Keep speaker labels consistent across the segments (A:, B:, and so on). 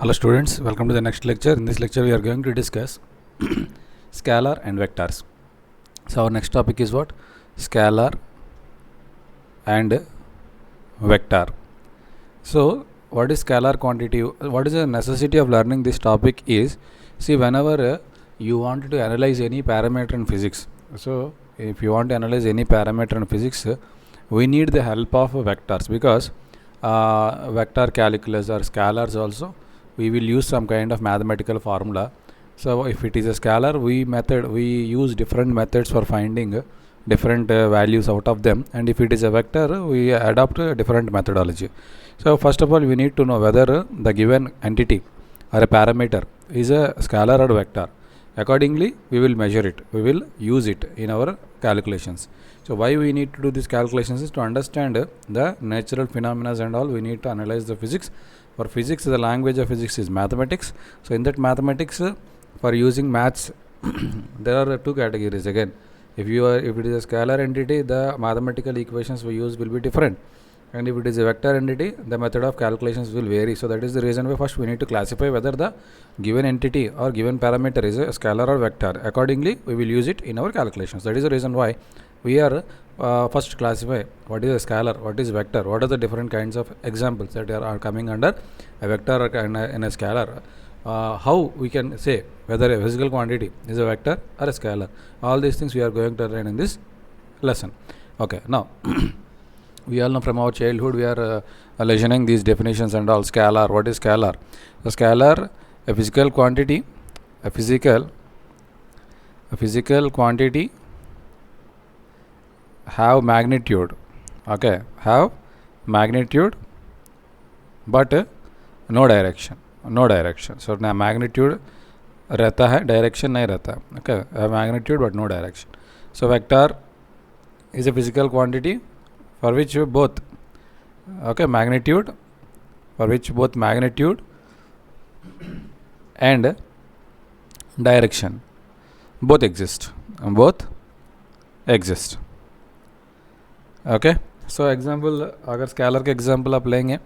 A: Hello students, welcome to the next lecture. In this lecture we are going to discuss scalar and vectors. So our next topic is what? Scalar and vector. So what is scalar quantity? What is the necessity of learning this topic is, see, whenever you want to analyze any parameter in physics, so if you want to analyze any parameter in physics, we need the help of vectors, because vector calculus or scalars also we will use some kind of mathematical formula. So if it is a scalar, we use different methods for finding different values out of them, and if it is a vector, we adopt a different methodology. So first of all, we need to know whether the given entity or a parameter is a scalar or vector. Accordingly, we will measure it, we will use it in our calculations. So why we need to do these calculations is to understand the natural phenomena and all. We need to analyze the physics. For physics, the language of physics is mathematics. So in that mathematics, for using maths, there are two categories again. If it is a scalar entity, the mathematical equations we use will be different, and if it is a vector entity, the method of calculations will vary. So that is the reason why first we need to classify whether the given entity or given parameter is a scalar or vector. Accordingly, we will use it in our calculations. That is the reason why we are first classify what is a scalar, what is vector, what are the different kinds of examples that are coming under a vector and a scalar. How we can say whether a physical quantity is a vector or a scalar. All these things we are going to learn in this lesson. Okay, now we all know from our childhood we are learning these definitions and all. Scalar, what is scalar? The scalar, a physical quantity, a physical quantity have magnitude, okay, have magnitude but no direction. So now magnitude रहता है, direction नहीं रहता. Okay, magnitude but no direction. So vector is a physical quantity for which both, okay, magnitude, for which both magnitude and direction both exist. Okay. So example, अगर scalar के example आप लेंगे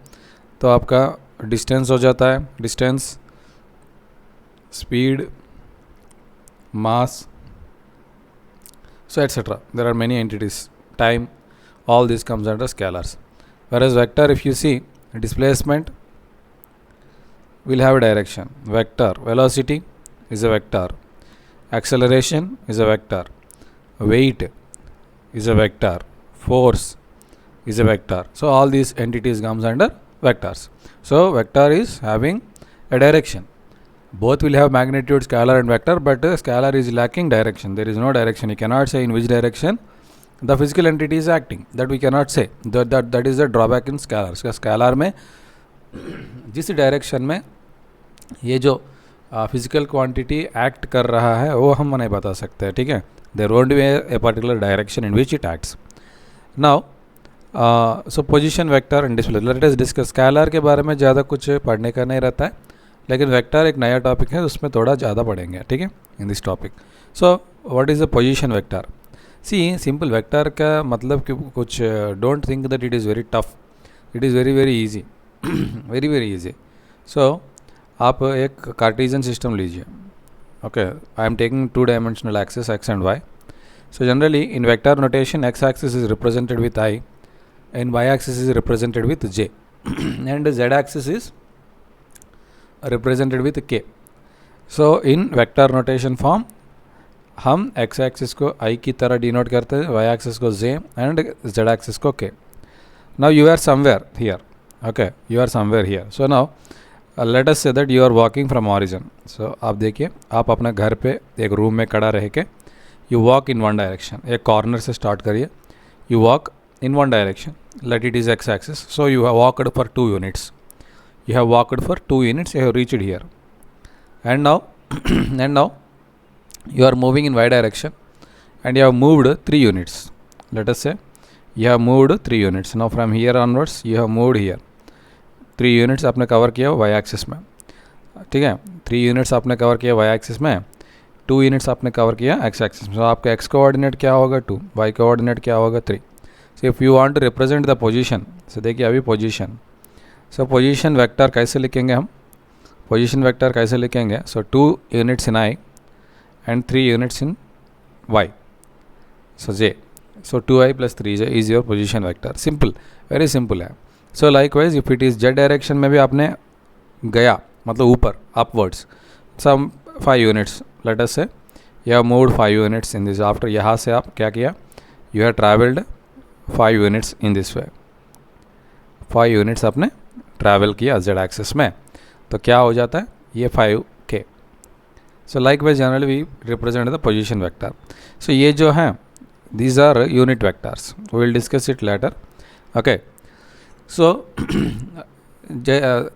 A: तो आपका डिस्टेंस हो जाता है, distance, speed, mass, so etc. There are many entities, time, all this comes under scalars. Whereas vector, if you see, displacement will have a direction, vector, velocity is a vector, acceleration is a vector, weight is a vector, force is a vector. So all these entities comes under vectors. So vector is having a direction. Both will have magnitude, scalar and vector, but scalar is lacking direction. There is no direction. You cannot say in which direction the physical entity is acting. That we cannot say. That is the drawback in scalar. So scalar में जिस direction में ये जो physical quantity act कर रहा है वो हम नहीं बता सकते हैं, ठीक है. There won't be a particular direction in which it acts. Now so position, vector and display. Let us discuss. Scalar के बारे में ज़्यादा कुछ पढ़ने का नहीं रहता है, लेकिन वेक्टर एक नया टॉपिक है, उसमें थोड़ा ज़्यादा पढ़ेंगे, ठीक है, in this topic. So what is the position vector? See, simple vector का मतलब कि कुछ, don't think that it is very tough. It is very easy, very easy. So आप एक कार्टेशियन सिस्टम लीजिए. Okay, I am taking 2 dimensional axis x and y. So generally in vector notation, x-axis is represented with I and y-axis is represented with j and z-axis is represented with k. So in vector notation form हम x-axis को I की तरह denote करते हैं, y-axis को j and z-axis को k. Now you are somewhere here, okay, you are somewhere here. So now let us say that you are walking from origin. So आप देखिए, आप अपने घर पे एक रूम में खड़ा रह के you walk in one direction. एक कॉर्नर से स्टार्ट करिए. You walk in one direction. Let it is x-axis. So you have walked for 2 units. You have walked for 2 units. You have reached here. And now, you are moving in y direction, and you have moved 3 units. Let us say you have moved 3 units. Now from here onwards, you have moved here. 3 units आपने cover किया y-axis में, ठीक है. 3 units आपने cover किया y-axis में, 2 units आपने cover किया एक्स एक्सिस में. तो आपका एक्स कोऑर्डिनेट क्या होगा 2, वाई कोऑर्डिनेट क्या होगा 3. So if you want to represent the position, so देखिए अभी पोजीशन, सो पोजीशन वेक्टर कैसे लिखेंगे हम? पोजीशन वेक्टर कैसे लिखेंगे? सो 2 units in I and 3 units in y. So j. So 2i plus 3j is your position vector. Simple, very simple है. So likewise if it is z direction में भी आपने गया मतलब ऊपर upwards some 5 units let us say you have moved 5 units in this. After यहाँ से आप क्या किया? You have travelled 5 units in this way. 5 units आपने travel किया z axis में, तो क्या हो जाता है? ये 5k. So likewise generally we represent the position vector. So ये जो हैं these are unit vectors. We will discuss it later. Okay. So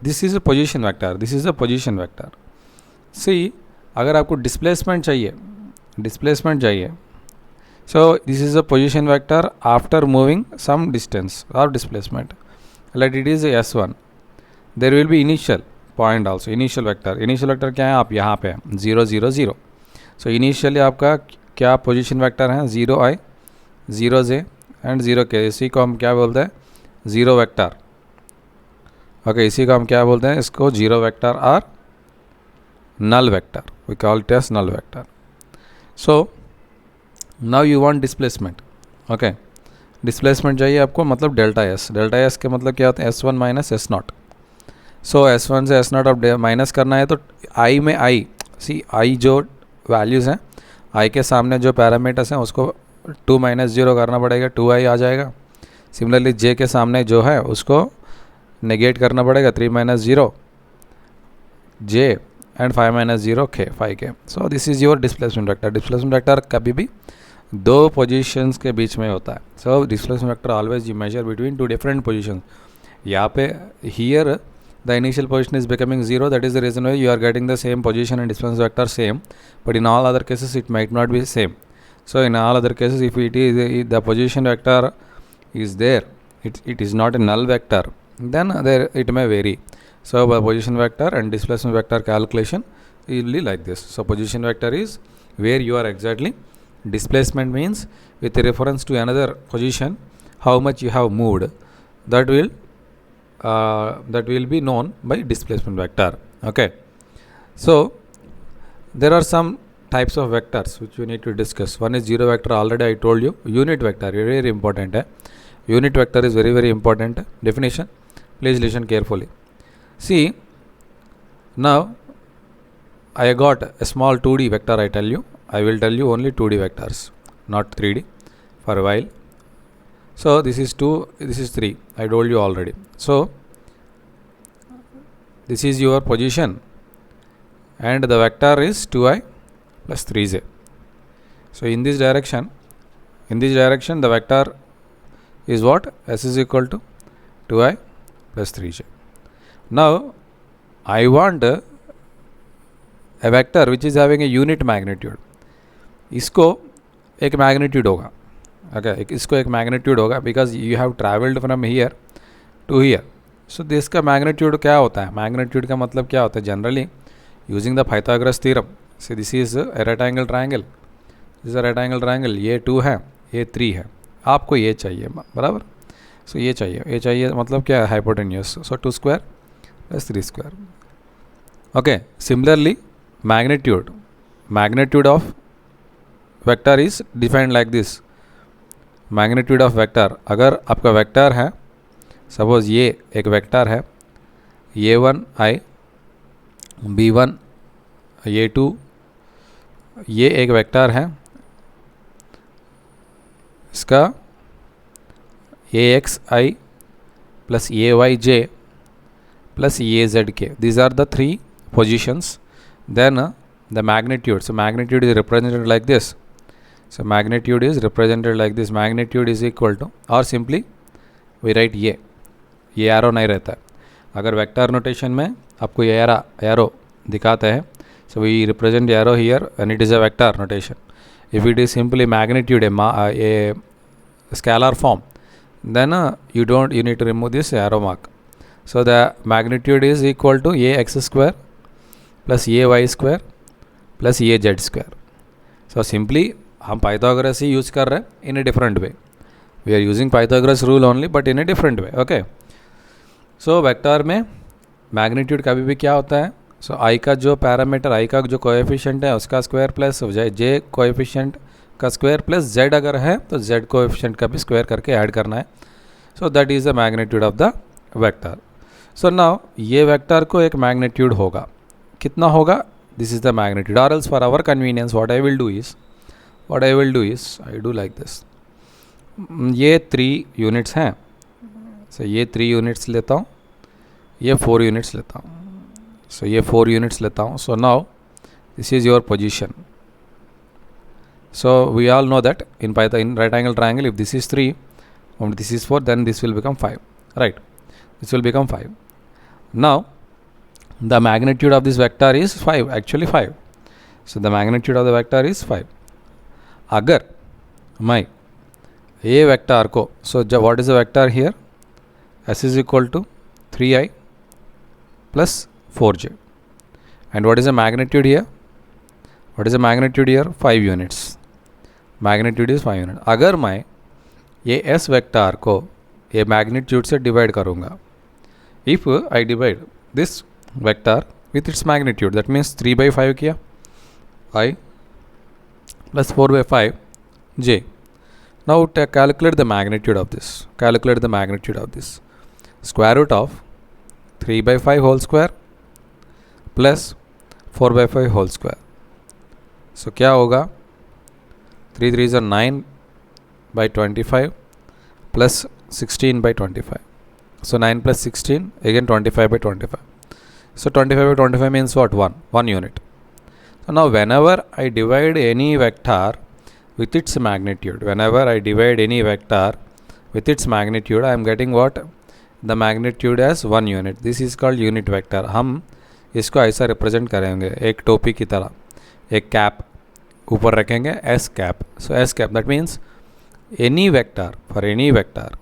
A: this is a position vector. This is a position vector. See, अगर आपको displacement चाहिए, so this is a position vector after moving some distance or displacement. Let it is S1. There will be initial point also. Initial vector क्या है? आप यहाँ पे 0 0 0. So initially आपका क्या पोजीशन वेक्टर है? 0i 0j and 0k. इसी को हम क्या बोलते हैं? Zero vector. ओके, इसी को हम क्या बोलते हैं? इसको जीरो वेक्टर और null vector. We call it as null vector. So now you want displacement. Okay, displacement चाहिए आपको, मतलब डेल्टा एस के मतलब क्या होता है? S1 minus S0. सो S1 से S0 अब माइनस करना है तो आई में आई आई जो वैल्यूज़ हैं, आई के सामने जो पैरामीटर्स हैं उसको 2 माइनस 0 करना पड़ेगा, 2i आ जाएगा. सिमिलरली जे के सामने जो है उसको नेगेट करना पड़ेगा, 3 minus 0 j and 5 minus 0 k 5k. So this is your displacement vector. Displacement vector कभी भी दो पोजीशंस के बीच में होता है. So displacement vector always you measure between two different positions. यहाँ पे here the initial position is becoming 0, that is the reason why you are getting the same position and displacement vector same, but in all other cases it might not be same. So in all other cases if it is the position vector is there, it is not a null vector, then there it may vary. So by position vector and displacement vector calculation will be like this. So position vector is where you are exactly, displacement means with reference to another position how much you have moved, that will be known by displacement vector. Okay, so there are some types of vectors which we need to discuss. One is zero vector, already I told you. Unit vector very important hai. Unit vector is very important. Definition, please listen carefully. See, now I got a small 2D vector. I will tell you only 2D vectors, not 3D for a while. So this is 2, this is 3, I told you already. So this is your position and the vector is 2i plus 3j. So in this direction the vector is what? S is equal to 2i plus 3j. Now I want a vector which is having a unit magnitude. इसको एक magnitude होगा. Okay, इसको एक magnitude होगा because you have travelled from here to here. So this का magnitude क्या होता है? मैग्नीट्यूड का मतलब क्या होता है? Generally using the Pythagoras theorem. So this is a rectangle triangle, this is a rectangle triangle. ये 2 है, ये 3 है, आपको ये चाहिए, बराबर. सो ये चाहिए मतलब क्या है? Hypotenuse. So 2 square plus 3 square. Okay, similarly magnitude of vector is defined like this. Magnitude of vector, अगर आपका वेक्टर है, सपोज ये एक वेक्टर है, a1i b1 a2, ये एक वेक्टर है, इसका axi plus ayj plus azk. These are the 3 positions. Then the magnitude. So magnitude is represented like this. So magnitude is represented like this. Magnitude is equal to, or simply we write ये arrow नहीं रहता है. अगर vector notation में आपको ये arrow दिखाता है, so we represent arrow here and it is a vector notation. If it is simply magnitude, a scalar form, then you need to remove this arrow mark. So the magnitude is equal to ax square plus ay square plus az square. So simply हम Pythagoras ही use कर रहे हैं in a different way. We are using Pythagoras rule only but in a different way. Okay, so vector में magnitude कभी भी क्या होता है? सो आई का जो पैरामीटर, आई का जो कोएफिशिएंट है उसका स्क्वायर प्लस जे कोएफिशिएंट का स्क्वायर प्लस जेड अगर है तो जेड कोएफिशिएंट का भी स्क्वायर करके ऐड करना है. So that is the magnitude of the vector. So now ये वेक्टर को एक मैग्नीट्यूड होगा, कितना होगा, दिस इज़ द मैग्नीट्यूड. और else for our convenience what I will do is I do like this. ये 3 यूनिट्स हैं, सो ये 3 यूनिट्स लेता हूँ, ये 4 यूनिट्स लेता हूँ. सो ये 4 यूनिट्स लेता हूँ. So now this is your position. So we all know that in Python, in right angle triangle, if this is 3 and this is 4, then this will become 5, right? This will become 5. Now the magnitude of this vector is 5, actually 5. So the magnitude of the vector is 5. अगर मैं ये vector को, so what is the vector here? S is equal to 3i plus 4j. And what is the magnitude here? What is the magnitude here? 5 units. Magnitude is 5 unit. अगर मैं ये S vector को ये magnitude से divide करूँगा, if I divide this vector with its magnitude, that means 3/5 किया I plus 4/5 J. Now calculate the magnitude of this. Calculate the magnitude of this. Square root of 3/5 whole square plus 4/5 whole square. So क्या होगा, 3 3s are 9/25 plus 16/25. So 9 plus 16 again 25/25. So 25/25 means what? 1 unit. So now whenever I divide any vector with its magnitude, I am getting what? The magnitude as 1 unit. This is called unit vector. हम इसको ऐसा represent करेंगे, एक टोपी की तरह, एक cap ऊपर रखेंगे, S cap. So S cap that means any vector, for any vector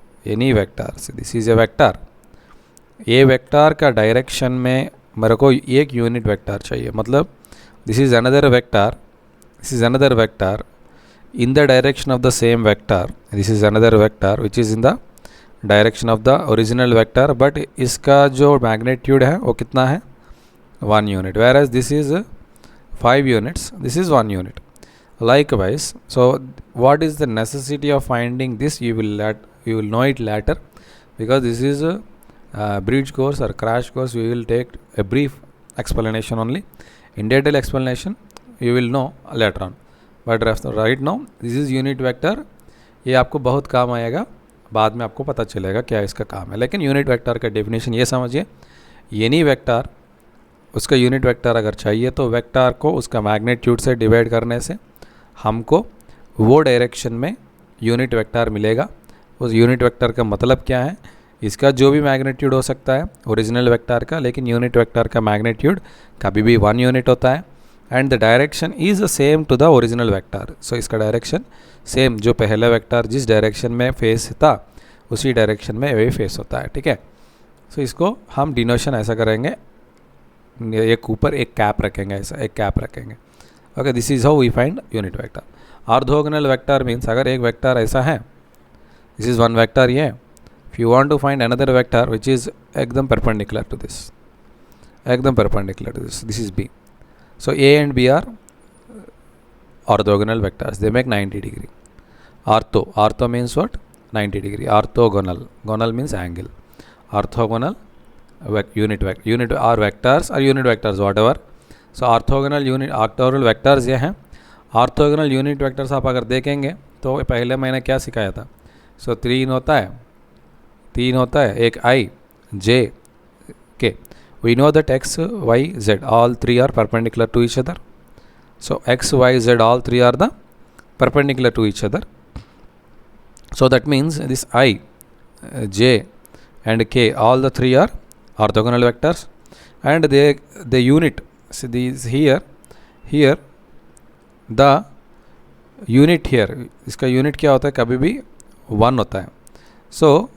A: this is a vector. ये वेक्टर का डायरेक्शन में मेरे को एक यूनिट वेक्टर चाहिए. मतलब this is another vector in the direction of the same vector. This is another vector which is in the direction of the original vector, but इसका जो मैग्नीट्यूड है वो कितना है, 1 unit. Whereas this is 5 units, this is 1 unit. Likewise, so what is the necessity of finding this? You will know it later, because this is a bridge course or crash course. We will take a brief explanation only. In detail explanation you will know later on, but right now this is unit vector. ये आपको बहुत काम आएगा, बाद में आपको पता चलेगा क्या इसका काम है. लेकिन यूनिट वेक्टर का डेफिनेशन ये समझिए, एनी वेक्टर, उसका यूनिट वेक्टर अगर चाहिए तो वेक्टर को उसका मैग्नीट्यूड से डिवाइड करने से हमको वो डायरेक्शन में यूनिट वेक्टर मिलेगा. उस यूनिट वेक्टर का मतलब क्या है, इसका जो भी मैग्नीट्यूड हो सकता है ओरिजिनल वेक्टर का, लेकिन यूनिट वेक्टर का मैग्नीट्यूड कभी भी 1 यूनिट होता है. And the direction is same to the original vector. So इसका डायरेक्शन सेम, जो पहला वेक्टर जिस डायरेक्शन में फेस था उसी डायरेक्शन में वही फेस होता है. ठीक है. सो इसको हम डिनोशन ऐसा करेंगे, एक ऊपर एक कैप रखेंगे, ऐसा एक कैप रखेंगे. Okay, this is how we find unit vector. Orthogonal vector means अगर एक वेक्टर ऐसा है, दिस इज़ 1 वेक्टर ये, if you want to find another vector which is एकदम perpendicular to this, this is B. So A and B are orthogonal vectors, they make 90 degree. Ortho means what? 90 degree. Gonal means angle. Orthogonal unit or vectors whatever. So orthogonal vectors ये हैं. Orthogonal unit vectors आप अगर देखेंगे तो पहले मैंने क्या सिखाया था. सो 3 होता है, एक i j k. We know that x y z all 3 are perpendicular to each other. So x, y, z all 3 are the perpendicular to each other. So that means this I, j and k, all the 3 are orthogonal vectors, and the unit, see these here the unit here, इसका unit क्या होता है, कभी भी 1 होता है. So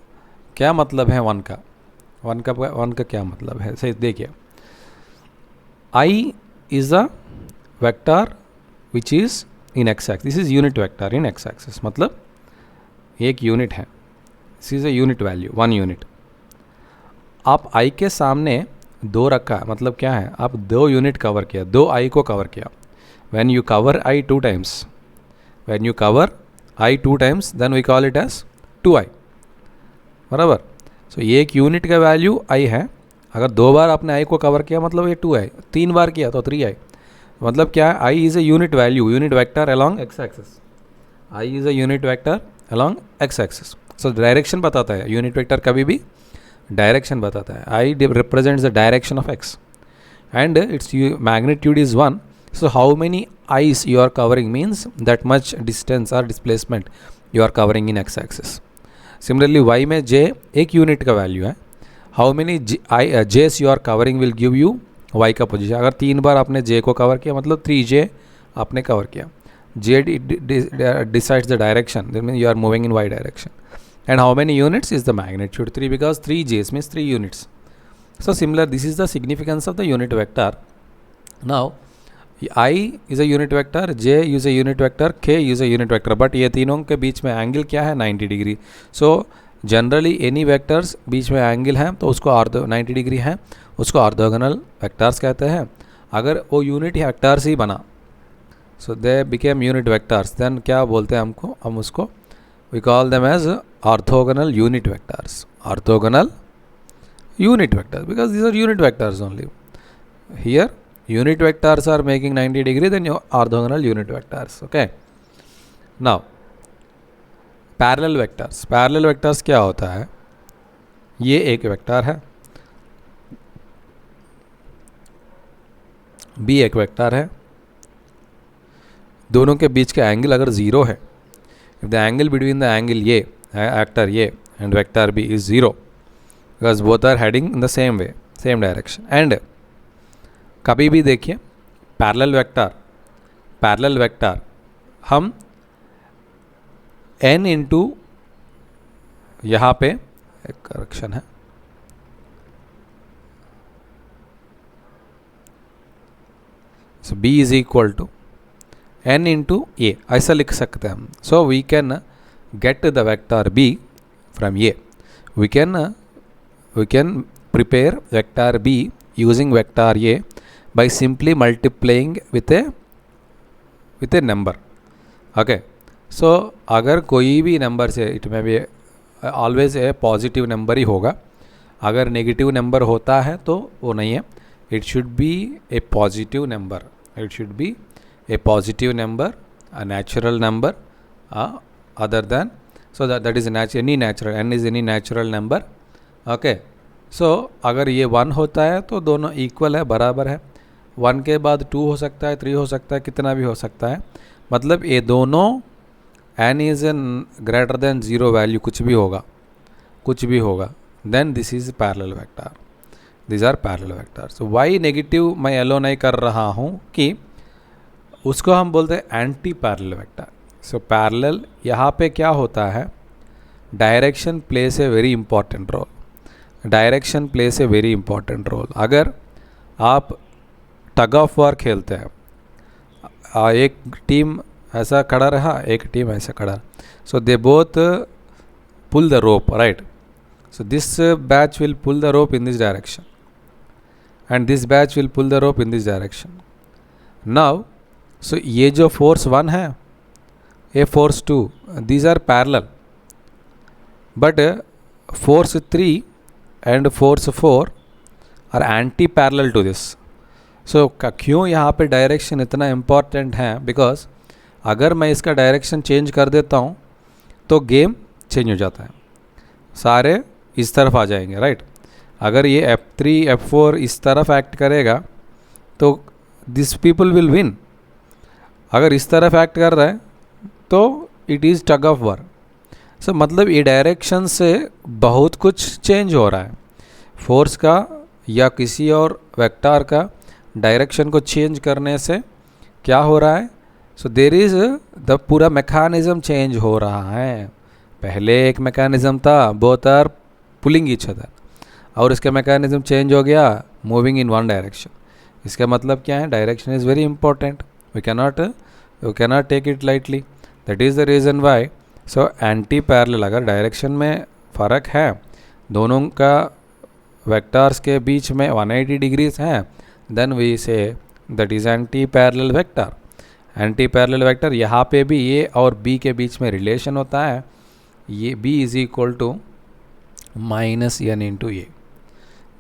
A: क्या मतलब है 1 का, 1 का क्या मतलब है, सही देखिए. I is a vector which is in x-axis. This is unit vector in x-axis. मतलब एक यूनिट है. This is a unit value, 1 unit. आप i के सामने दो रखा है, मतलब क्या है, आप 2 यूनिट कवर किया, 2 आई को कवर किया. When you cover i 2 times, when you cover i 2 times then we call it as 2i, बराबर. सो ये एक यूनिट का वैल्यू आई है. अगर 2 बार आपने आई को कवर किया मतलब ये 2i, 3 बार किया तो 3i. मतलब क्या है, I is a unit value, unit vector along X axis. I is a unit vector along X axis. So direction बताता है, यूनिट वेक्टर कभी भी डायरेक्शन बताता है. I represents the direction of X and its magnitude is 1. So how many I's you are covering means that much distance और displacement you are covering in X axis. Similarly Y में J एक unit का value है. How many j's you are covering will give you y का position. अगर 3 बार आपने जे को cover किया मतलब 3j आपने कवर किया. J decides the direction, that mean you are moving in y direction. And how many units is the magnitude 3 because 3j's means 3 units. So similar, this is the significance of the unit vector. Now I is a unit vector, j is a unit vector, k is a unit vector, but ये तीनों के बीच में angle क्या है 90 degree. So generally any vectors बीच में angle है तो उसको 90 डिग्री है, उसको ऑर्थोगोनल वेक्टर्स कहते हैं. अगर वो यूनिट वेक्टर्स ही बना, so they became unit vectors, then क्या बोलते हैं हमको, हम उसको we call them as orthogonal unit vectors. Orthogonal unit vectors because these are unit vectors only. Here unit vectors are making 90 degree, then your orthogonal unit vectors. Okay, now parallel vectors. Parallel vectors क्या होता है, ये एक vector है, b एक vector है, दोनों के बीच का एंगल अगर 0 है, if the angle between the angle a vector a and vector b is 0 because both are heading in the same way, same direction. And कभी भी देखिए पैरेलल वेक्टर हम n इंटू, यहाँ पे एक करेक्शन है, so b is equal to n into a ऐसा लिख सकते हैं हम. so we can get the vector b from a. we can prepare vector b using vector a by simply multiplying with a number. okay, so अगर कोई भी number से, it में भी ऑलवेज ए पॉजिटिव नंबर ही होगा, अगर negative number होता है तो वो नहीं है. It should be A positive number, it should be A positive number, a natural number other than, so that is any natural, n is any natural number. Okay, so अगर ये 1 होता है तो दोनों इक्वल है, बराबर है. 1 के बाद 2 हो सकता है, 3 हो सकता है, कितना भी हो सकता है. मतलब ये दोनों n is n greater than 0 value, कुछ भी होगा, then this is parallel vector. This are parallel vector. So why negative मैं एलो नहीं कर रहा हूँ कि उसको हम बोलते हैं anti parallel vector. So parallel, यहाँ पे क्या होता है, direction plays a very important role. Direction plays a very important role. अगर आप टग ऑफ वार खेलते हैं, एक टीम ऐसा खड़ा रहा, एक टीम ऐसा खड़ा, so they both pull the rope, right. So this batch will pull the rope in this direction and this batch will pull the rope in this direction. Now so ये जो force 1 है, ये force 2, these are parallel, but force 3 and force 4 are anti parallel to this. so क्यों यहाँ पे direction इतना important है, because अगर मैं इसका डायरेक्शन चेंज कर देता हूँ तो गेम चेंज हो जाता है, सारे इस तरफ आ जाएंगे, राइट. अगर ये F3 F4 इस तरफ एक्ट करेगा तो दिस पीपल विल विन. अगर इस तरफ एक्ट कर रहा है तो it is tug of war. So मतलब ये डायरेक्शन से बहुत कुछ चेंज हो रहा है. फोर्स का या किसी और वेक्टर का डायरेक्शन को चेंज करने से क्या हो रहा है, सो देयर इज़ द पूरा मैकेनिज्म चेंज हो रहा है. पहले एक मैकेनिज्म था, both are pulling each other, और इसका मैकेनिज्म चेंज हो गया, मूविंग इन वन डायरेक्शन. इसका मतलब क्या है, direction is very important. We cannot take it lightly. That is the reason why. So anti parallel, अगर डायरेक्शन में फ़र्क है, दोनों का वेक्टर्स के बीच में 180 डिग्रीज हैं, then we say that is anti parallel vector. Anti parallel vector यहाँ पे भी ए और बी के बीच में रिलेशन होता है, ये b is equal to minus n into a,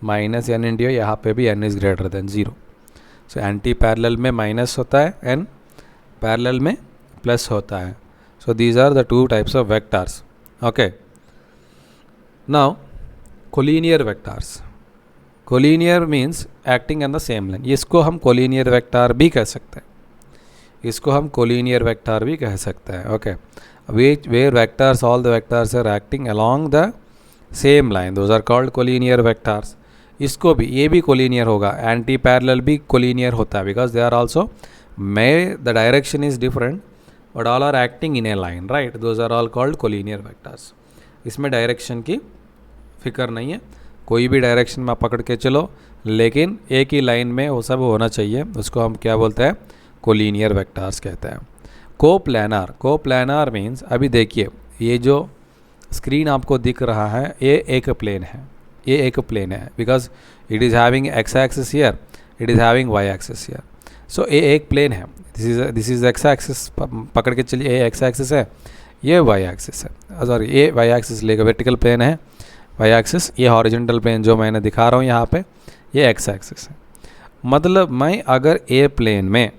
A: minus n into a, यहाँ पे भी n is greater than 0। So anti parallel में माइनस होता है, एन पैरेलल में प्लस होता है। So these are the two types of vectors. Okay, now collinear vectors. Collinear means acting on the same line, इसको हम कोलिनियर वेक्टर भी कह सकते हैं, इसको हम कोलिनियर वेक्टर भी कह सकते हैं। Okay, where vectors, all the vectors are acting along the same line, those are called collinear vectors. इसको भी, ये भी कोलिनियर होगा, एंटी पैरेलल भी कोलिनियर होता है, because they are also, may the direction is different but all are acting in a line, right, those are all called collinear vectors. इसमें direction की फिक्र नहीं है, कोई भी डायरेक्शन में आप पकड़ के चलो, लेकिन एक ही लाइन में वो सब होना चाहिए, उसको हम क्या बोलते हैं, कोलिनियर वेक्टर्स कहते हैं। कोप्लानर, कोप्लानर मीन्स, अभी देखिए ये जो स्क्रीन आपको दिख रहा है ये एक प्लेन है, ये एक प्लेन है, because it is having x axis here, it is having y axis here. So ये एक प्लेन है, दिस इज एक्स एक्सिस, पकड़ के चलिए, ये एक्स एक्सिस है, ये वाई एक्सिस है, सॉरी ये वाई एक्सिस लेकर वर्टिकल प्लेन है, वाई एक्सिस, ये हॉरिजॉन्टल प्लेन जो मैंने दिखा रहा हूँ यहाँ पे, ये एक्स एक्सिस है। मतलब मैं अगर ए प्लेन में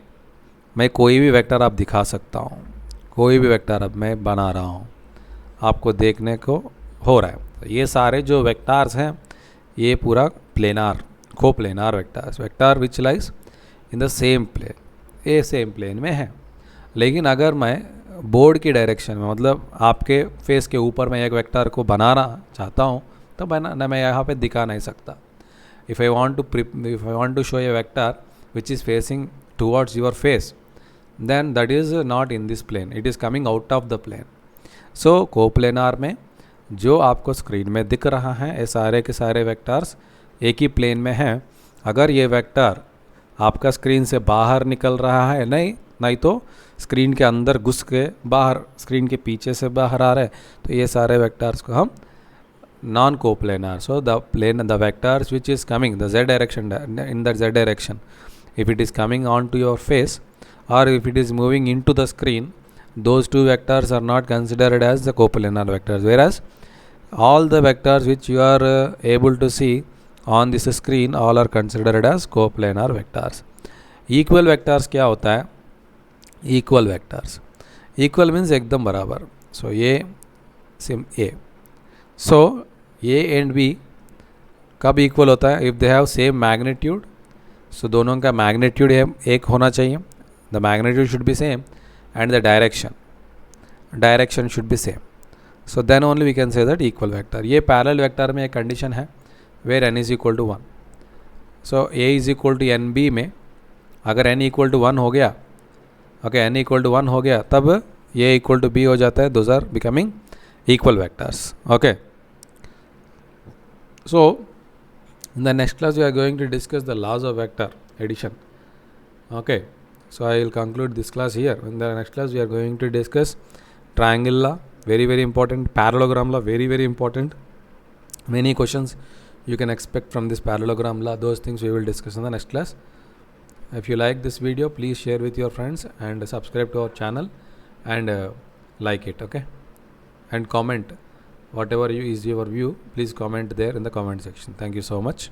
A: मैं कोई भी वेक्टर आप दिखा सकता हूँ, कोई भी वेक्टर अब मैं बना रहा हूँ, आपको देखने को हो रहा है, तो ये सारे जो वेक्टर्स हैं ये पूरा planar, coplanar vectors, vector which lies in the same plane, ये सेम प्लेन में है। लेकिन अगर मैं बोर्ड की डायरेक्शन में, मतलब आपके फेस के ऊपर मैं एक वेक्टर को बनाना चाहता हूँ, तो मैं यहाँ पे दिखा नहीं सकता। If I want to show a vector which is facing towards your face, then that is not in this plane, it is coming out of the plane. So coplanar में जो आपको स्क्रीन में दिख रहा है ये सारे के सारे वेक्टर्स एक ही प्लेन में हैं। अगर ये वेक्टर आपका स्क्रीन से बाहर निकल रहा है, नहीं तो स्क्रीन के अंदर घुस के बाहर, स्क्रीन के पीछे से बाहर आ रहा है, तो ये सारे वेक्टर्स को हम non coplanar. So the vectors which is coming the z direction, in the z direction, if it is coming on to your face or if it is moving into the screen, those two vectors are not considered as the coplanar vectors, whereas all the vectors which you are able to see on this screen all are considered as coplanar vectors. Equal vectors क्या होता है? Equal vectors, equal means एकदम बराबर, so ये सिम A, so A and B कब equal होता है? If they have same magnitude, so दोनों का मैग्नीट्यूड एक होना चाहिए, the magnitude should be same and the direction should be same, so then only we can say that equal vector. ये parallel vector में एक कंडीशन है where n is equal to 1, so a is equal to n b में अगर n equal to 1 हो गया, okay, n equal to 1 हो गया, तब a इक्वल टू b हो जाता है, those are becoming equal vectors. Okay, so in the next class we are going to discuss the laws of vector addition. Okay, so I will conclude this class here. In the next class we are going to discuss triangle law, very important, parallelogram law, very important. Many questions you can expect from this parallelogram law, those things we will discuss in the next class. If you like this video, please share with your friends and subscribe to our channel and like it, okay, and comment whatever is your view. Please comment there in the comment section. Thank you so much.